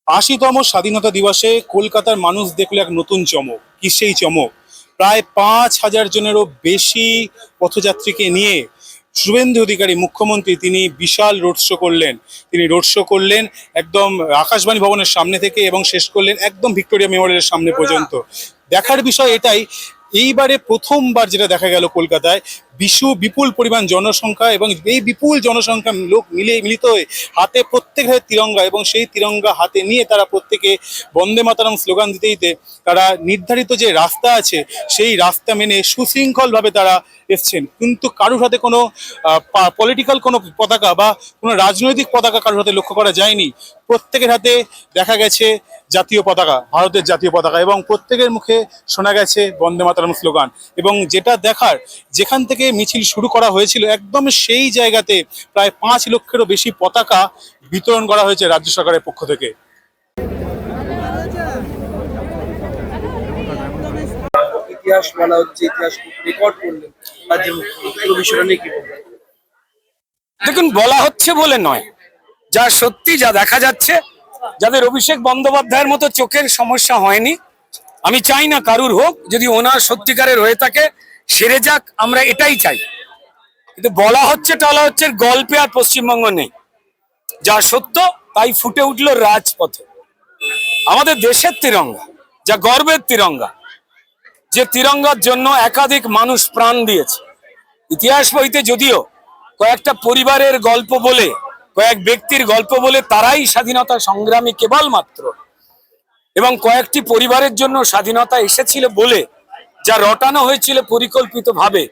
৮০তম স্বাধীনতা দিবসে কলকাতার মানুষ দেখলো এক নতুন চমক। কি সেই চমক? প্রায় ৫,০০০ জনেরও বেশি পথযাত্রীকে নিয়ে শুভেন্দু অধিকারী মুখ্যমন্ত্রী তিনি বিশাল রোড শো করলেন। তিনি রোড শো করলেন একদম আকাশবাণী ভবনের সামনে থেকে এবং শেষ করলেন একদম ভিক্টোরিয়া মেমোরিয়ালের সামনে পর্যন্ত। দেখার বিষয় এটাই, এইবারে প্রথমবার যেটা দেখা গেল কলকাতায় বিপুল পরিমাণ জনসংখ্যা এবং এই বিপুল জনসংখ্যা লোক মিলিত হয়ে হাতে প্রত্যেক হাতে তিরঙ্গা এবং সেই তিরঙ্গা হাতে নিয়ে তারা প্রত্যেকে বন্দে মাতরম স্লোগান দিতে দিতে তারা নির্ধারিত যে রাস্তা আছে সেই রাস্তা মেনে সুশৃঙ্খলভাবে তারা এসছেন। কিন্তু কারোর হাতে কোনো পলিটিক্যাল কোনো পতাকা বা কোনো রাজনৈতিক পতাকা কারোর হাতে লক্ষ্য করা যায়নি। প্রত্যেকের হাতে দেখা গেছে জাতীয় পতাকা, ভারতের জাতীয় পতাকা, এবং প্রত্যেকের মুখে শোনা গেছে বন্দে মাতরম স্লোগান। এবং যেটা দেখার, যেখান থেকে মিছিল শুরু করা হয়েছিল একদম সেই জায়গাতে প্রায় ৫ লক্ষেরও বেশি পতাকা বিতরণ করা হয়েছে রাজ্য সরকারের পক্ষ থেকে। ইতিহাস বলা হচ্ছে, ইতিহাস রেকর্ড করলেন রাজ্যের মুখ্যমন্ত্রী, বিষয়টা নিয়ে কি বলবেন? দেখুন, বলা হচ্ছে বলে নয়, যা সত্যি, যা দেখা যাচ্ছে, যাদের অভিষেক বন্দ্যোপাধ্যায়ের মতো চোখের সমস্যা হয়নি, আমি চাই না কারুর হোক, যদি ওনার সত্যিকারের হয়ে থাকে সেরে যাক, আমরা এটাই চাই। কিন্তু বলা হচ্ছে টলা হচ্ছে, গল্পে আর পশ্চিমবঙ্গ নেই। যা সত্য তাই ফুটে উঠল রাজপথে। আমাদের দেশের তিরঙ্গা, যা গর্বের তিরঙ্গা, যে তিরঙ্গার জন্য একাধিক মানুষ প্রাণ দিয়েছে। ইতিহাস বইতে যদিও কয়েকটা পরিবারের গল্প বলে, কয়েক ব্যক্তির গল্প বলে তারাই স্বাধীনতা সংগ্রামী কেবলমাত্র, এবং কয়েকটি পরিবারের জন্য স্বাধীনতা এসেছিল বলে যা রটানো হয়েছিল পরিকল্পিতভাবে,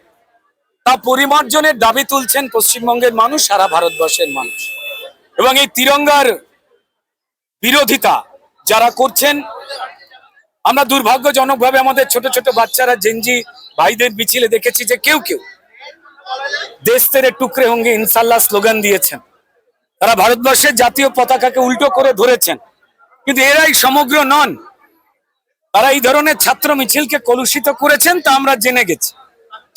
তা পরিমার্জনের দাবি তুলছেন পশ্চিমবঙ্গের মানুষ, সারা ভারতবর্ষের মানুষ। এবং এই তিরঙ্গার বিরোধিতা যারা করছেন, আমরা দুর্ভাগ্যজনকভাবে আমাদের ছোট ছোট বাচ্চারা, জেনজি ভাইদের মিছিলে দেখেছি যে কেউ কেউ দেশ তেরে টুকরে হোঙ্গে ইনশাল্লাহ স্লোগান দিয়েছেন। তারা ভারতবর্ষের জাতীয় পতাকাকে উল্টো করে ধরেছেন। কিন্তু এরাই সমগ্র নন। তারা এই ধরনের ছাত্র মিছিলকে কলুষিত করেছেন, তা আমরা জেনে গেছি।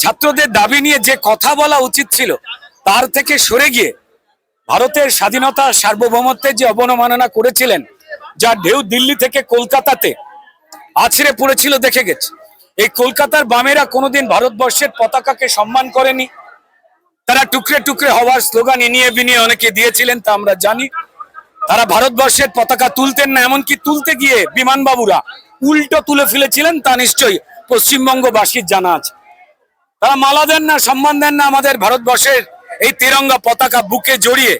ছাত্রদের দাবি নিয়ে যে কথা বলা উচিত ছিল তার থেকে সরে গিয়ে ভারতের স্বাধীনতা সার্বভৌমত্বের যে অবমাননা করেছিলেন, যার ঢেউ দিল্লি থেকে কলকাতাতে আছড়ে পড়েছিল দেখে গেছে। এই কলকাতার বামেরা কোনোদিন ভারতবর্ষের পতাকাকে সম্মান করেনি। তারা টুকরে টুকরে হওয়ার স্লোগান ইনিয়ে বিনিয়ে অনেকে দিয়েছিলেন, তা আমরা জানি। তারা ভারতবর্ষের পতাকা তুলতেন না, এমনকি তুলতে গিয়ে বিমানবাবুরা উল্টো তুলে ফেলেছিলেন, তা নিশ্চয়ই পশ্চিমবঙ্গবাসীর জানা আছে। তারা মালা দেন না, সম্মান দেন না আমাদের ভারতবর্ষের এই তিরঙ্গা পতাকা বুকে জড়িয়ে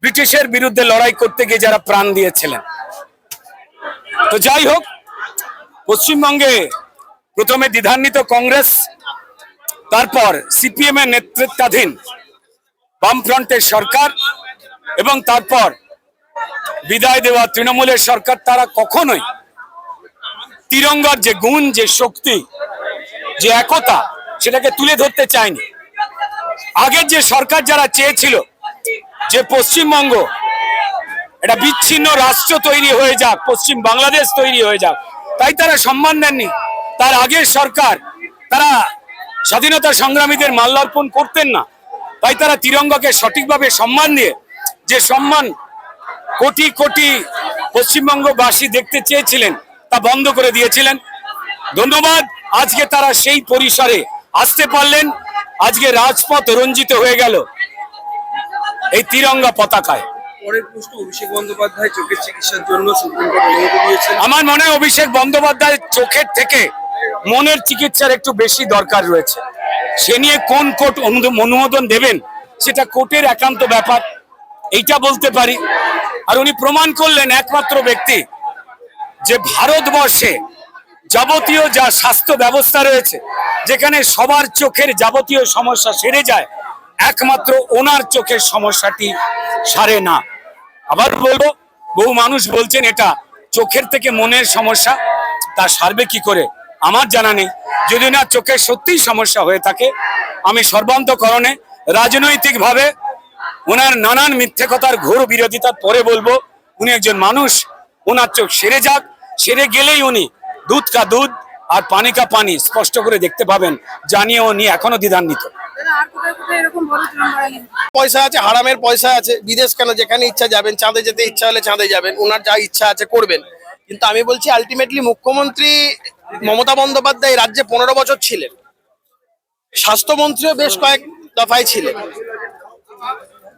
ব্রিটিশের বিরুদ্ধে লড়াই করতে গিয়ে যারা প্রাণ দিয়েছিলেন। তো যাই হোক, পশ্চিমবঙ্গে প্রথমে দ্বিধান্বিত কংগ্রেস, তারপর সিপিএম এর নেতৃত্বাধীন বামফ্রন্টের সরকার, এবং তারপর বিদায় দেওয়া তৃণমূলের সরকার, তারা কখনোই তিরঙ্গার যে গুণ, যে শক্তি, যে একতা, সেটাকে তুলে ধরতে চায়নি। আগের যে সরকার যারা চেয়েছিল যে পশ্চিমবঙ্গ একটা বিচ্ছিন্ন রাষ্ট্র তৈরি হয়ে যাক, পশ্চিম বাংলাদেশ তৈরি হয়ে যাক, তাই তারা সম্মান দেননি। তার আগের সরকার, তারা স্বাধীনতা সংগ্রামীদের মাল্যার্পণ করতেন না, তাই তারা তিরঙ্গাকে সঠিকভাবে সম্মান দিয়ে, যে সম্মান কোটি কোটি পশ্চিমবঙ্গবাসী দেখতে চেয়েছিলেন, তা বন্ধ করে দিয়েছিলেন। ধন্যবাদ, আজকে তারা সেই পরিসরে আসতে পারলেন। আজকে রাজপথ রঞ্জিত হয়ে গেল এই তিরঙ্গা পতাকায়। পরের প্রশ্ন, অভিষেক বন্দ্যোপাধ্যায় চোখের চিকিৎসার জন্য সুপ্রিম কোর্ট অনুমতি দিয়েছেন। আমার মনে হয় অভিষেক বন্দ্যোপাধ্যায়ের চোখের থেকে মনের চিকিৎসার একটু বেশি দরকার রয়েছে। সে নিয়ে কোন কোর্ট অনুমোদন দেবেন সেটা কোর্টের একান্ত ব্যাপার, এইটা বলতে পারি। আর উনি প্রমাণ করলেন একমাত্র ব্যক্তি যে ভারতবর্ষে যাবতীয় যা স্বাস্থ্য ব্যবস্থা রয়েছে, যেখানে সবার চোখের যাবতীয় সমস্যা সেরে যায়, একমাত্র ওনার চোখের সমস্যাটি সারে না। আবার বলবো, বহু মানুষ বলছেন এটা চোখের থেকে মনের সমস্যা, তা সারবে কি করে আমার জানা নেই। যদি না চোখের সত্যিই সমস্যা হয়ে থাকে, আমি সর্বান্তকরণে রাজনৈতিকভাবে ওনার নানান মিথ্যে কথার ঘোর বিরোধিতার পরে বলবো, উনি একজন মানুষ, ওনার চোখ সেরে যাক। সেরে গেলেই উনি দুধ কা দুধ আর পানি কা পানি স্পষ্ট করে দেখতে পাবেন, জানিয়ে উনি এখনো দ্বিধান্বিত। পয়সা আছে, হারামের পয়সা আছে, বিদেশ কেন, যেখানে ইচ্ছা যাবেন, চাঁদে যেতে ইচ্ছা হলে চাঁদে যাবেন, ওনার যা ইচ্ছা আছে করবেন। কিন্তু আমি বলছি আলটিমেটলি মুখ্যমন্ত্রী মমতা বন্দ্যোপাধ্যায় রাজ্যে 15 বছর ছিলেন, স্বাস্থ্যমন্ত্রীও বেশ কয়েক দফায় ছিলেন।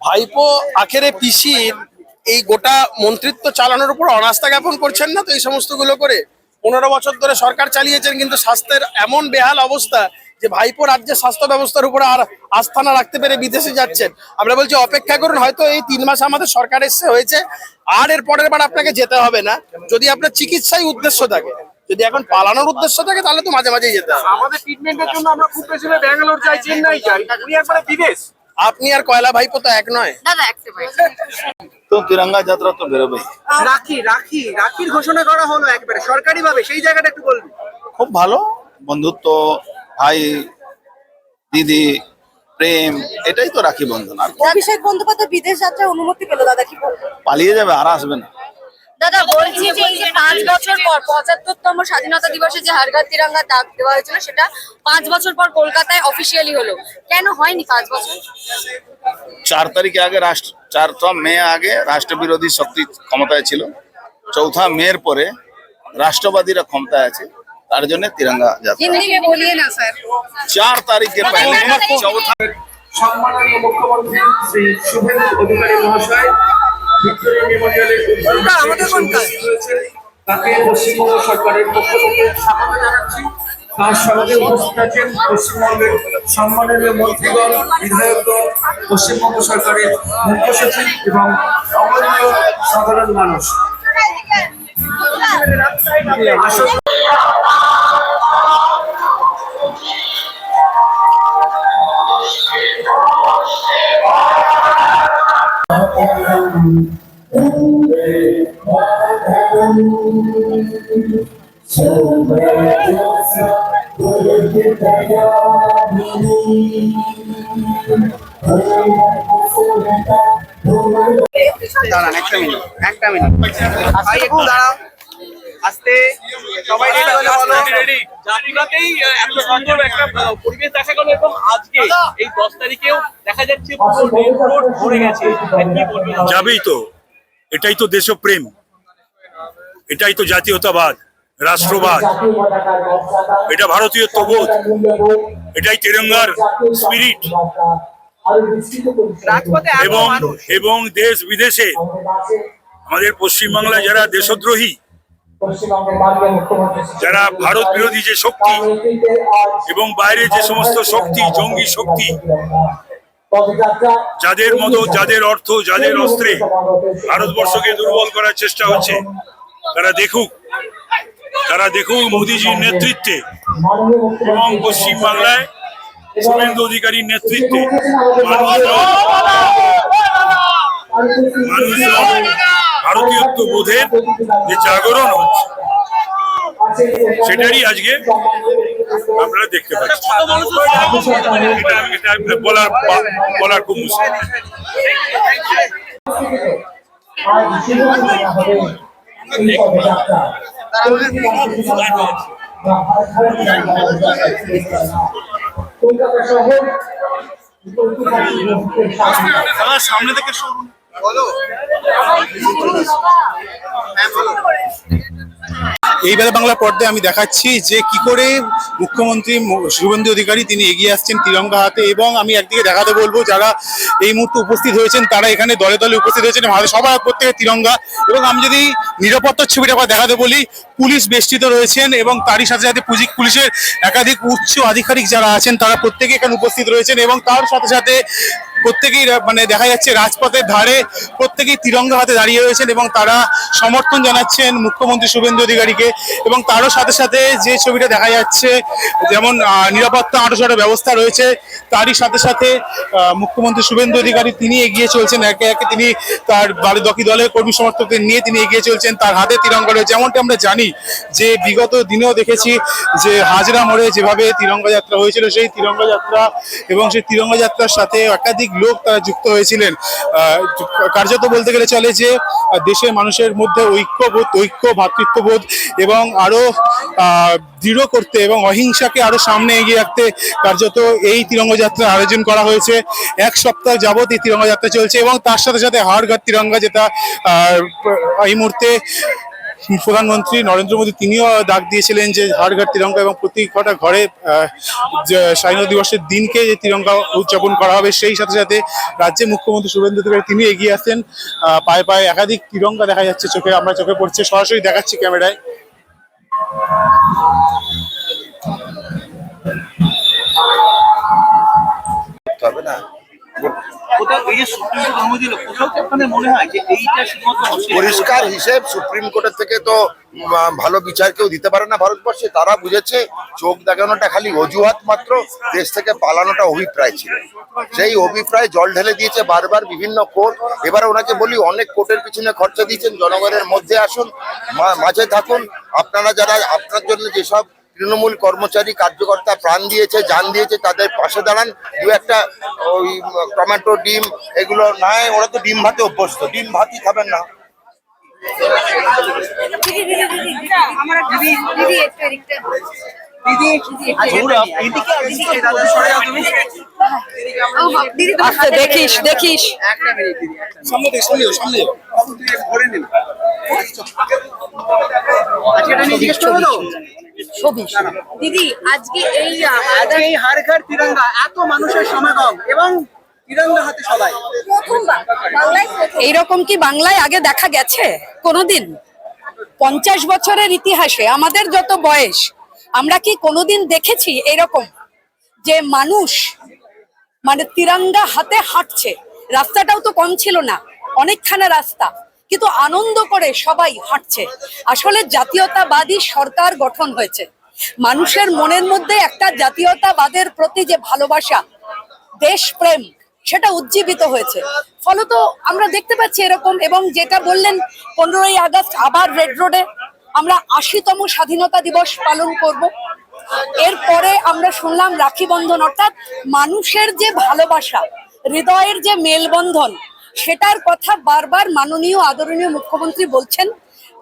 ভাইপো আখেরে পিসির এই গোটা মন্ত্রিত্ব চালানোর উপর অনাস্থা জ্ঞাপন করছেন না তো এই সমস্তগুলো করে? 15 বছর ধরে সরকার চালিয়েছেন, কিন্তু স্বাস্থ্যের এমন বেহাল অবস্থা যে ভাইপো রাজ্যের স্বাস্থ্য ব্যবস্থার উপর আর আস্থা না রাখতে পেরে বিদেশে যাচ্ছেন। আমরা বলছি অপেক্ষা করুন, হয়তো এই 3 মাস আমাদের সরকার এসে হয়েছে, আর এর পরের বার আপনাকে যেতে হবে না যদি আপনার চিকিৎসায় উদ্দেশ্য থাকে। যদি এখন পালানোর উদ্দেশ্য থাকে তাহলে তো মাঝে মাঝেই যেতে হবে। আমাদের ট্রিটমেন্টের জন্য আমরা খুব বেশি হলে ব্যাঙ্গালোর যাই, চেন্নাই যাই, উনি একবারে বিদেশ। আপনি আর কয়লা ভাইপো তো এক নয়। দাদা একটা তো তিরঙ্গা যাত্রা তো বেরোবেই। রাখির ঘোষণা করা হলো একবারে সরকারি ভাবে, সেই জায়গাটা একটু বলবেন। খুব ভালো বন্ধুত্ব, ভাই দিদি প্রেম, এটাই তো রাখি বন্ধন। আর অভিষেক বন্দ্যোপাধ্যায় বিদেশ যাত্রার অনুমতি পেল, দাদা কি বলবেন? পালিয়ে যাবে, আর আসবে না। দাদা বলছি যে এই যে 5 বছর পর 75তম স্বাধীনতা দিবসে যে হর ঘর তিরঙ্গা ডাক দেওয়া হয়েছিল, সেটা 5 বছর পর কলকাতায় অফিসিয়ালি হলো, কেন হয়নি 5 বছর? 4 তারিখে আগে 4 মে আগে রাষ্ট্র বিরোধী শক্তি ক্ষমতায় ছিল, 4 মের পরে রাষ্ট্রবাদীরা ক্ষমতায় আছে, তার জন্য তিরঙ্গা যাত্রা। হিন্দি में बोलिए ना सर। 4 तारीख के पहले चौथा সম্মাননীয় মুখ্যমন্ত্রী শ্রী শুভেন্দু অধিকারী মহাশয় ভিক্টোরিয়া মেমোরিয়ালের রয়েছে, তাকে পশ্চিমবঙ্গ সরকারের পক্ষ থেকে স্বাগত জানাচ্ছি। তার সঙ্গে উপস্থিত আছেন পশ্চিমবঙ্গের সম্মাননীয় মন্ত্রীগণ, বিধায়কগণ, পশ্চিমবঙ্গ সরকারের মুখ্য সচিব এবং অগণীয় সাধারণ মানুষ। আসুন। দাঁড়ান একটা মিনিট ভাই, একটু দাঁড়াও, আস্তে সবাই জাতিগতেই এত সুন্দর একটা পরিবেশ দেখা গেল, এবং আজকে এই 10 তারিখেও দেখা যাচ্ছে পুরো রেল রোড ভরে গেছে। কি বলবেন? যাবেই তো, এটাই তো দেশপ্রেম, এটাই তো জাতীয়তাবাদ, রাষ্ট্রবাদ, এটা ভারতীয়ত্ববোধ, এটাই তিরঙ্গার স্পিরিট। এবং এবং দেশ বিদেশে আমাদের পশ্চিমবাংলায় যারা দেশদ্রোহী, যারা ভারত বিরোধী যে শক্তি এবং বাইরে যে সমস্ত শক্তি, জঙ্গি শক্তি, যাদের মতো, যাদের অর্থ, যাদের অস্ত্রে ভারতবর্ষকে দুর্বল করার চেষ্টা হচ্ছে, তারা দেখুক মোদীজির নেতৃত্বে এবং পশ্চিমবাংলায় শুভেন্দু অধিকারীর নেতৃত্বে মানুষজন ভারতীয়ত্ব বোধের যে জাগরণ হচ্ছে, সেটারই আজকে আমরা দেখতে পাচ্ছি। এটা বলার খুব মুশকিল। সামনে থেকে বলো। এই বেলা বাংলা পর্দায় আমি দেখাচ্ছি যে কি করে মুখ্যমন্ত্রী শুভেন্দু অধিকারী তিনি এগিয়ে আসছেন তিরঙ্গা হাতে। এবং আমি একদিকে দেখাতে বলবো যারা এই মুহূর্তে উপস্থিত হয়েছেন তারা এখানে দলে দলে উপস্থিত হয়েছেন, সবার প্রত্যেকে তিরঙ্গা। এবং আমি যদি নিরাপত্তার ছবিটা আবার দেখাতে বলি, পুলিশ বেষ্টিত রয়েছেন এবং তারই সাথে সাথে পুলিশের একাধিক উচ্চ আধিকারিক যারা আছেন তারা প্রত্যেকে এখানে উপস্থিত রয়েছেন। এবং তার সাথে সাথে প্রত্যেকেই মানে দেখা যাচ্ছে রাজপথের ধারে প্রত্যেকেই তিরঙ্গা হাতে দাঁড়িয়ে রয়েছেন এবং তারা সমর্থন জানাচ্ছেন মুখ্যমন্ত্রী শুভেন্দু অধিকারীকে। এবং তারও সাথে সাথে যে ছবিটা দেখা যাচ্ছে, যেমন নিরাপত্তা আঁটোসাঁটো ব্যবস্থা রয়েছে, তারই সাথে সাথে মুখ্যমন্ত্রী শুভেন্দু অধিকারী তিনি এগিয়ে চলছেন একে একে। তিনি তার বাকি দলের কর্মী সমর্থকদের নিয়ে তিনি এগিয়ে চলছেন, তার হাতে তিরঙ্গা রয়েছে। যেমনটা আমরা জানি যে বিগত দিনেও দেখেছি যে হাজরা মোড়ে যেভাবে তিরঙ্গা যাত্রা হয়েছিল, সেই তিরঙ্গা যাত্রা এবং সেই তিরঙ্গা যাত্রার সাথে একাধিক লোক তারা যুক্ত হয়েছিলেন। কার্যত বলতে গেলে চলে যে দেশের মানুষের মধ্যে ঐক্য ভ্রাতৃত্ববোধ এবং আরো দৃঢ় করতে এবং অহিংসাকে আরো সামনে এগিয়ে রাখতে কার্যত এই তিরঙ্গা যাত্রার আয়োজন করা হয়েছে। এক সপ্তাহ যাবত এই তিরঙ্গা যাত্রা চলছে এবং তার সাথে সাথে হর ঘর তিরঙ্গা, যেটা এই মুহূর্তে প্রধানমন্ত্রী নরেন্দ্র মোদী তিনিও ডাক দিয়েছিলেন যে হর ঘর তিরঙ্গা, এবং প্রতি কটা ঘরে স্বাধীনতা দিবসের দিনকে যে তিরঙ্গা উদযাপন করা হবে। সেই সাথে সাথে রাজ্যের মুখ্যমন্ত্রী শুভেন্দু অধিকারী তিনি এগিয়ে আসেন, পায়ে পায়ে একাধিক তিরঙ্গা দেখা যাচ্ছে, চোখে পড়ছে, সরাসরি দেখাচ্ছি ক্যামেরায়। হবে না, কোথাও এই যে সুপ্রিম কোর্ট অনুমতি দিল, কোথাও কি আপনাদের মনে হয় যে এইটা শুধুমাত্র পরিষ্কার হিসেব সুপ্রিম কোর্টের থেকে তো ভালো বিচার কেউ দিতে পারে না ভারতবর্ষে। তারা বুঝেছে চোখ দেখানোটা খালি অজুহাত মাত্র, দেশ থেকে পালানোটা অভিপ্রায় ছিল। সেই অভিপ্রায় জল ঢেলে দিয়েছে বারবার বিভিন্ন কোর্ট। এবারে ওনাকে বলি, অনেক কোর্টের পিছনে খরচা দিয়েছেন, জনগণের মধ্যে আসুন, মাঝে থাকুন। আপনারা যারা আপনার জন্য যেসব তৃণমূল কর্মচারী কার্যকর্তা প্রাণ দিয়েছে, জান দিয়েছে, তাদের পাশে দাঁড়ান। দু একটা ওই টমেটো, ডিম এগুলো নয়, ওরা তো ডিম ভাতে অভ্যস্ত, ডিম ভাতই খাবেন না। দেখিস দেখিস দিদি, আজকে এই হর ঘর তিরঙ্গা, এত মানুষের সমাগম এবং তিরঙ্গা হাতে সবাই, এইরকম কি বাংলায় আগে দেখা গেছে কোনোদিন? 50 বছরের ইতিহাসে আমাদের যত বয়স, আমরা কি কোনোদিন দেখেছি এরকম যে মানুষ মানে তিরঙ্গা হাতে হাঁটছে? রাস্তাটাও তো কম ছিল না, অনেকখানা রাস্তা, কিন্তু আনন্দ করে সবাই হাঁটছে। আসলে জাতীয়তাবাদী সরকার গঠন হয়েছে, মানুষের মনের মধ্যে একটা জাতীয়তাবাদের প্রতি যে ভালোবাসা, দেশপ্রেম, সেটা উজ্জীবিত হয়েছে। ফলত আমরা দেখতে পাচ্ছি এরকম। এবং যেটা বললেন 15ই আগস্ট আবার রেড রোডে আমরা 80তম স্বাধীনতা দিবস পালন করব। এরপরে আমরা শুনলাম রাখি বন্ধন, অর্থাৎ মানুষের যে ভালোবাসা, হৃদয়ের যে মেলবন্ধন, সেটার কথা বারবার মাননীয় আদরণীয় মুখ্যমন্ত্রী বলছেন।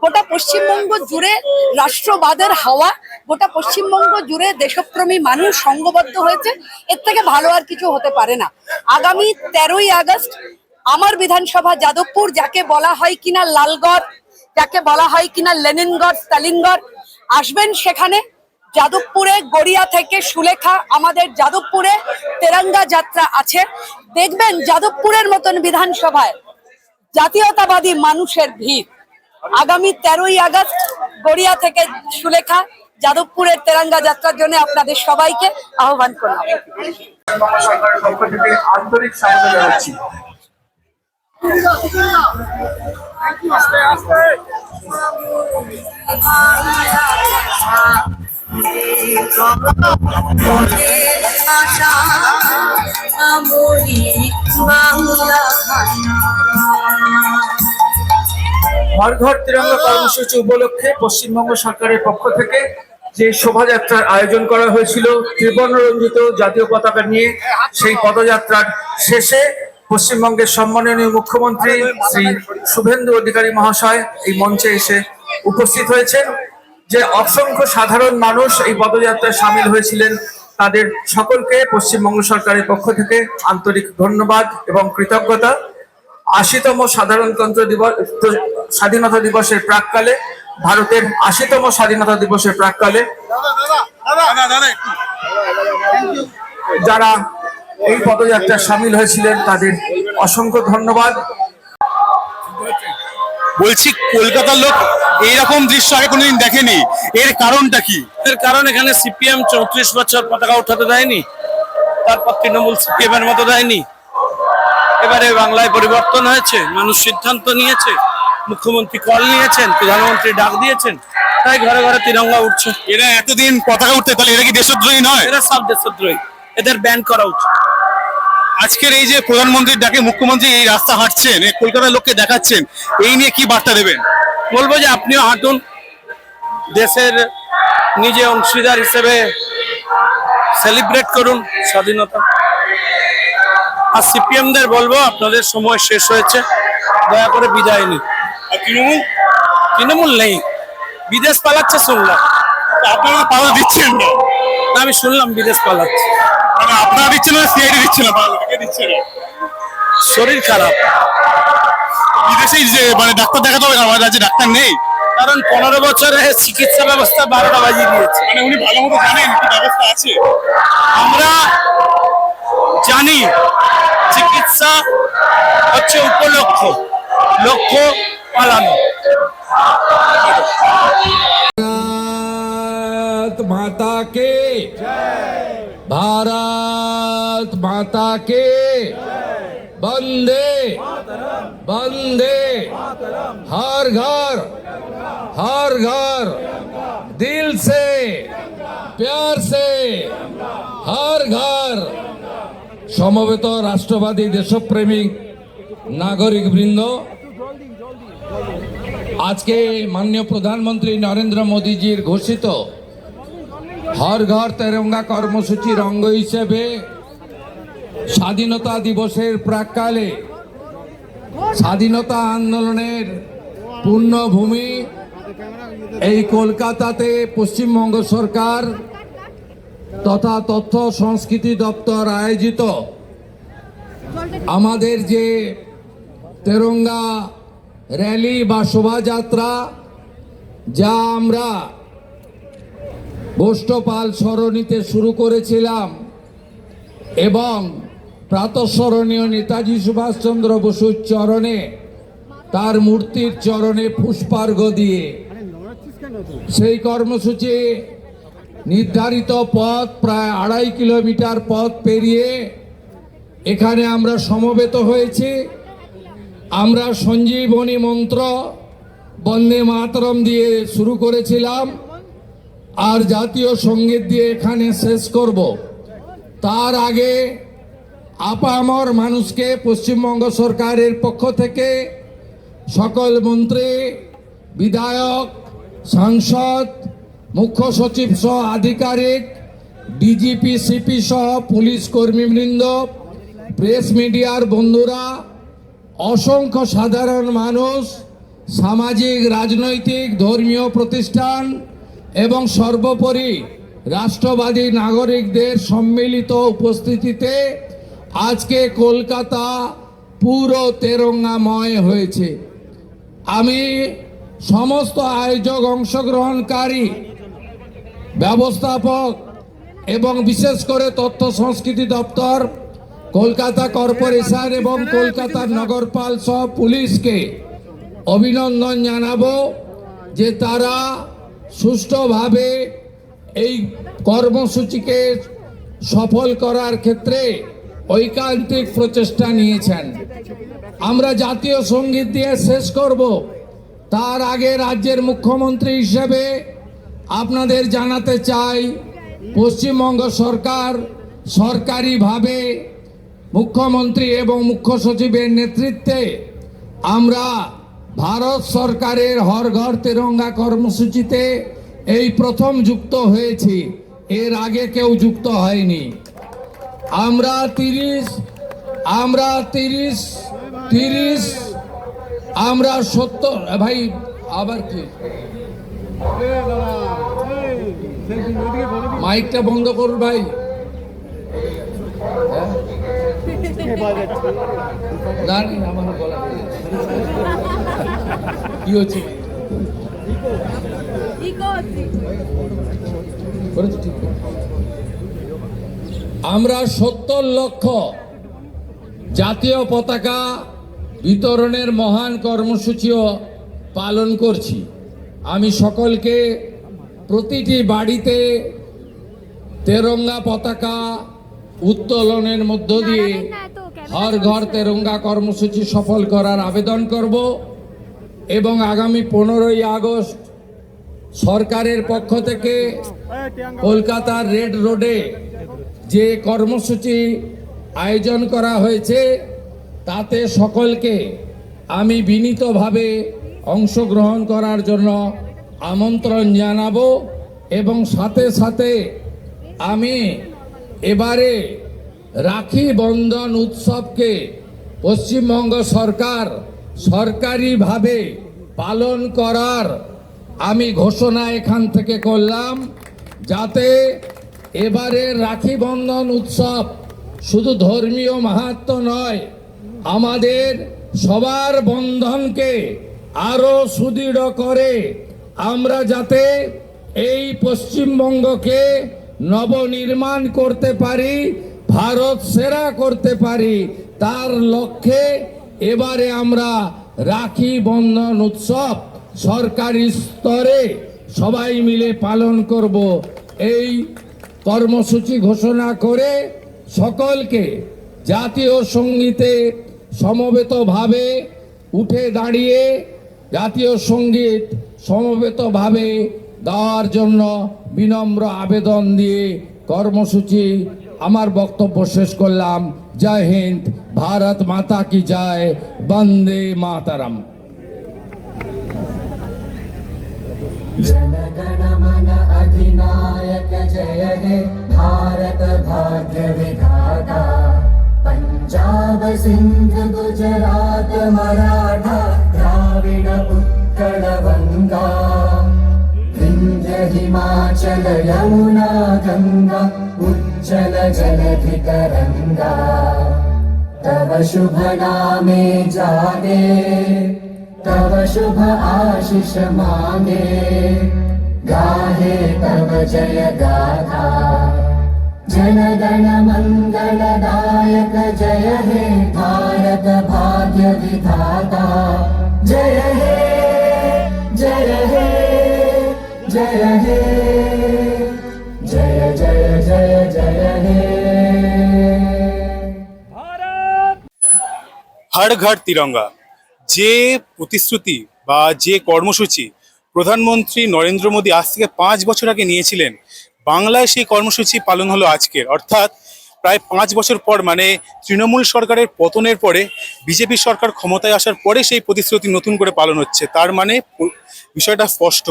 গোটা পশ্চিমবঙ্গ জুড়ে রাষ্ট্রবাদের হাওয়া, গোটা পশ্চিমবঙ্গ জুড়ে দেশপ্রেমী মানুষ সংঘবদ্ধ হয়েছে। এর থেকে ভালো আর কিছু হতে পারে না। আগামী 13ই আগস্ট আমার বিধানসভা যাদবপুর, যাকে বলা হয় কিনা লালগড়, যাকে বলা হয় কিনা লেনিনগড়, স্টালিনগড়, আসবেন সেখানে। যাদবপুরে গড়িয়া থেকে সুলেখা আমাদের যাদবপুরে তেরঙ্গা যাত্রা আছে। দেখবেন যাদবপুরের মতন বিধানসভায় জাতীয়তাবাদী মানুষের ভিড়। আগামী 13ই আগস্ট গড়িয়া থেকে সুলেখা যাদবপুরের তেরঙ্গা যাত্রার জন্য আপনাদের সবাইকে আহ্বান করলাম। সরকারের পক্ষ থেকে আন্তরিক স্বাগত জানাচ্ছি। হর ঘর তিরঙ্গা কর্মসূচি উপলক্ষে পশ্চিমবঙ্গ সরকারের পক্ষ থেকে যে শোভাযাত্রার আয়োজন করা হয়েছিল ত্রিবর্ণরঞ্জিত জাতীয় পতাকা নিয়ে, সেই পদযাত্রার শেষে পশ্চিমবঙ্গের সম্মাননীয় মুখ্যমন্ত্রী শ্রী শুভেন্দু অধিকারী মহাশয় এই মঞ্চে এসে উপস্থিত হয়েছেন। যে অসংখ্য সাধারণ মানুষ এই পদযাত্রায় সামিল হয়েছিলেন, তাদের সকলকে পশ্চিমবঙ্গ সরকারের পক্ষ থেকে আন্তরিক ধন্যবাদ এবং কৃতজ্ঞতা। 80তম সাধারণতন্ত্র দিবস, স্বাধীনতা দিবসের প্রাককালে, ভারতের 80তম স্বাধীনতা দিবসের প্রাককালে যারা এই পদযাত্রায় সামিল হয়েছিলেন তাদের অসংখ্য ধন্যবাদ। বলছি, কলকাতার লোক এইরকম দৃশ্য আগে কোনোদিন দেখেনি, এর কারণটা কি? এর কারণ এখানে সিপিএম 34 বছর পতাকা উঠাতে দেয়নি, তারপর তৃণমূল সিপিএম এর মতো দেয়নি। এবারে বাংলায় পরিবর্তন হয়েছে, মানুষ সিদ্ধান্ত নিয়েছে, মুখ্যমন্ত্রী কল নিয়েছেন, প্রধানমন্ত্রী ডাক দিয়েছেন, তাই ঘরে ঘরে তিরঙ্গা উঠছে। এরা এতদিন পতাকা উঠতে, তাহলে এরা কি দেশদ্রোহী নয়? এরা সব দেশদ্রোহী, এদের ব্যান করা উচিত। আজকের এই যে প্রধানমন্ত্রীর ডাকে মুখ্যমন্ত্রী এই রাস্তা হাঁটছেন, কলকাতার লোককে দেখাচ্ছেন, এই নিয়ে কি বার্তা দেবেন? বলবো যে আপনিও হাঁটুন, দেশের নিজে অংশীদার হিসেবে সেলিব্রেট করুন স্বাধীনতা। আর সিপিএমদের বলবো আপনাদের সময় শেষ হয়েছে, দয়া করে বিদায় নিন। আর তৃণমূল তৃণমূল নেই, বিদেশ পালাচ্ছে শুনলাম। আপনারা পাওয়া দিচ্ছেন না? না, আমি শুনলাম বিদেশ পালাচ্ছে। মানে আপনারা দিচ্ছেন না, সিআইডি দিচ্ছে না, কে দিচ্ছে না? শরীর খারাপ, বিদেশেই যে মানে ডাক্তার দেখাতে হবে, আমাদের রাজ্যে ডাক্তার নেই। কারণ 15 বছরে চিকিৎসা ব্যবস্থা 12টা বাজিয়ে দিয়েছে। মানে উনি ভালো মতো জানেন কি ব্যবস্থা আছে? আমরা জানি চিকিৎসা হচ্ছে উপলক্ষ, লক্ষ্য পালানো। भारत माता के भारत माता के वंदे वंदे हर घर दिल से प्यार से हर घर। সমবেত রাষ্ট্রবাদী দেশপ্রেমিক নাগরিক বৃন্দ, আজকে মাননীয় প্রধানমন্ত্রী নরেন্দ্র মোদীজির ঘোষিত হর ঘর তেরঙ্গা কর্মসূচির অঙ্গ হিসেবে স্বাধীনতা দিবসের প্রাক্কালে স্বাধীনতা আন্দোলনের পূর্ণভূমি এই কলকাতাতে পশ্চিমবঙ্গ সরকার তথা তথ্য সংস্কৃতি দপ্তর আয়োজিত আমাদের যে তেরঙ্গা র্যালি বা শোভাযাত্রা, যা আমরা গোষ্ঠপাল সরণিতে শুরু করেছিলাম এবং প্রাতঃস্মরণীয় নেতাজি সুভাষচন্দ্র বসুর চরণে, তার মূর্তির চরণে পুষ্পার্ঘ্য দিয়ে সেই কর্মসূচি নির্ধারিত পথ প্রায় 2.5 কিলোমিটার পথ পেরিয়ে এখানে আমরা সমবেত হয়েছি। আমরা সঞ্জীবনী মন্ত্র বন্দে মাতরম দিয়ে শুরু করেছিলাম আর জাতীয় সঙ্গীত দিয়ে এখানে শেষ করব। তার আগে আপামর মানুষকে পশ্চিমবঙ্গ সরকারের পক্ষ থেকে সকল মন্ত্রী, বিধায়ক, সাংসদ, মুখ্য সচিব সহ আধিকারিক, ডিজিপি, সিপি সহ পুলিশ কর্মীবৃন্দ, প্রেস মিডিয়ার বন্ধুরা, অসংখ্য সাধারণ মানুষ, সামাজিক, রাজনৈতিক, ধর্মীয় প্রতিষ্ঠান এবং সর্বোপরি রাষ্ট্রবাদী নাগরিকদের সম্মিলিত উপস্থিতিতে আজকে কলকাতা পুরো তেরঙ্গাময় হয়েছে। আমি সমস্ত আয়োজক, অংশগ্রহণকারী, ব্যবস্থাপক এবং বিশেষ করে তথ্য সংস্কৃতি দপ্তর, কলকাতা কর্পোরেশন এবং কলকাতার নগরপাল সহ পুলিশকে অভিনন্দন জানাবো যে তারা সুষ্ঠুভাবে এই কর্মসূচিকে সফল করার ক্ষেত্রে ঐকান্তিক প্রচেষ্টা নিয়েছেন। আমরা জাতীয় সঙ্গীত দিয়ে শেষ করব। তার আগে রাজ্যের মুখ্যমন্ত্রী হিসেবে আপনাদের জানাতে চাই, পশ্চিমবঙ্গ সরকার সরকারিভাবে মুখ্যমন্ত্রী এবং মুখ্য সচিবের নেতৃত্বে আমরা ভারত সরকারের হর ঘর তেরঙ্গা কর্মসূচিতে এই প্রথম যুক্ত হয়েছি, এর আগে কেউ যুক্ত হয়নি। আমরা 70 ভাই আবার কি মাইকটা বন্ধ করুন ভাই। আমার বলা কি হচ্ছে, আমরা 70 লক্ষ জাতীয় পতাকা বিতরণের মহান কর্মসূচিও পালন করছি। আমি সকলকে প্রতিটি বাড়িতে তেরঙ্গা পতাকা উত্তোলনের মধ্য দিয়ে হর ঘর তেরঙ্গা কর্মসূচি সফল করার আবেদন করব এবং আগামী 15ই আগস্ট সরকারের পক্ষ থেকে কলকাতার রেড রোডে যে কর্মসূচি আয়োজন করা হয়েছে তাতে সকলকে আমি বিনীতভাবে অংশগ্রহণ করার জন্য আমন্ত্রণ জানাবো এবং সাথে সাথে আমি এবারে রাখি বন্ধন উৎসবকে পশ্চিমবঙ্গ সরকার সরকারিভাবে পালন করার আমি ঘোষণা এখান থেকে করলাম, যাতে এবারে রাখি বন্ধন উৎসব শুধু ধর্মীয় মাহাত্ম্য নয়, আমাদের সবার বন্ধনকে আরো সুদৃঢ় করে আমরা যাতে এই পশ্চিমবঙ্গকে নবনির্মাণ করতে পারি, ভারত সেরা করতে পারি, তার লক্ষ্যে এবারে আমরা রাখি বন্ধন উৎসব সরকারি স্তরে সবাই মিলে পালন করব। এই কর্মসূচি ঘোষণা করে সকলকে জাতীয় সঙ্গীতে সমবেতভাবে উঠে দাঁড়িয়ে জাতীয় সঙ্গীত সমবেতভাবে গাওয়ার জন্য বিনম্র আবেদন দিয়ে কর্মসূচি আমার বক্তব্য শেষ করলাম। জয় হিন্দ, ভারত মাতা কি জয়, বন্দে মাতরম। जनगण मन अधिनायक जय हे भारत भाग्य विधाता, पंजाब सिंध गुजरात मराठा द्राविड उत्कल गंगा, विंध्य हिमाचल यमुना गंगा उज्जल जलधि तरंगा, तव शुभ नामे जागे तव शुभ आशीष मांगे, गाहे तव जय गाथा, जनगण मंगलदायक जय हे भारत भाग्य विधाता, जय हे जय हे जय हे जय जय जय जय हे। हर घर तिरंगा যে প্রতিশ্রুতি বা যে কর্মসূচি প্রধানমন্ত্রী নরেন্দ্র মোদী আজ থেকে 5 বছর আগে নিয়েছিলেন, বাংলায় সেই কর্মসূচি পালন হলো আজকের, অর্থাৎ প্রায় 5 বছর পর, মানে তৃণমূল সরকারের পতনের পরে বিজেপি সরকার ক্ষমতায় আসার পরে সেই প্রতিশ্রুতি নতুন করে পালন হচ্ছে। তার মানে বিষয়টা স্পষ্ট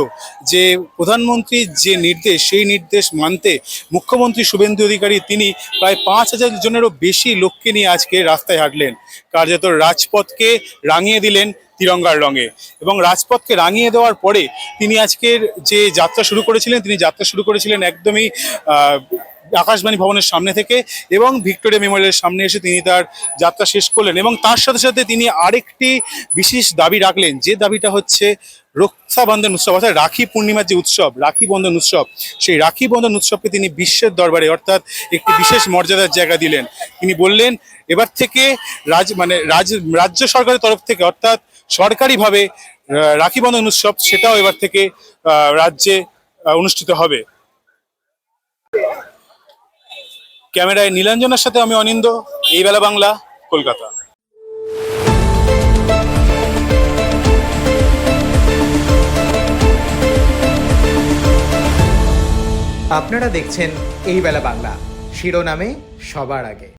যে প্রধানমন্ত্রীর যে নির্দেশ, সেই নির্দেশ মানতে মুখ্যমন্ত্রী শুভেন্দু অধিকারী তিনি প্রায় 5,000 জনেরও বেশি লোককে নিয়ে আজকে রাস্তায় হাঁটলেন, কার্যত রাজপথকে রাঙিয়ে দিলেন তিরঙ্গার রঙে। এবং রাজপথকে রাঙিয়ে দেওয়ার পরে তিনি আজকের যে যাত্রা শুরু করেছিলেন, তিনি যাত্রা শুরু করেছিলেন একদমই আকাশবাণী ভবনের সামনে থেকে, এবং ভিক্টোরিয়া মেমোরিয়ালের সামনে এসে তিনি তার যাত্রা শেষ করলেন। এবং তার সাথে সাথে তিনি আরেকটি বিশেষ দাবি রাখলেন, যে দাবিটা হচ্ছে রক্ষাবন্ধন উৎসব, অর্থাৎ রাখি পূর্ণিমার যে উৎসব রাখি বন্ধন উৎসব, সেই রাখি বন্ধন উৎসবকে তিনি বিশ্বের দরবারে অর্থাৎ একটি বিশেষ মর্যাদার জায়গা দিলেন। তিনি বললেন এবার থেকে রাজ্য সরকারের তরফ থেকে, অর্থাৎ সরকারিভাবে রাখি বন্ধন উৎসব সেটাও এবার থেকে রাজ্যে অনুষ্ঠিত হবে। ক্যামেরায় নীলাঞ্জনার সাথে আমি অনিন্দ, এই বেলা বাংলা, কলকাতা। আপনারা দেখছেন এই বেলা বাংলা, শিরোনামে সবার আগে।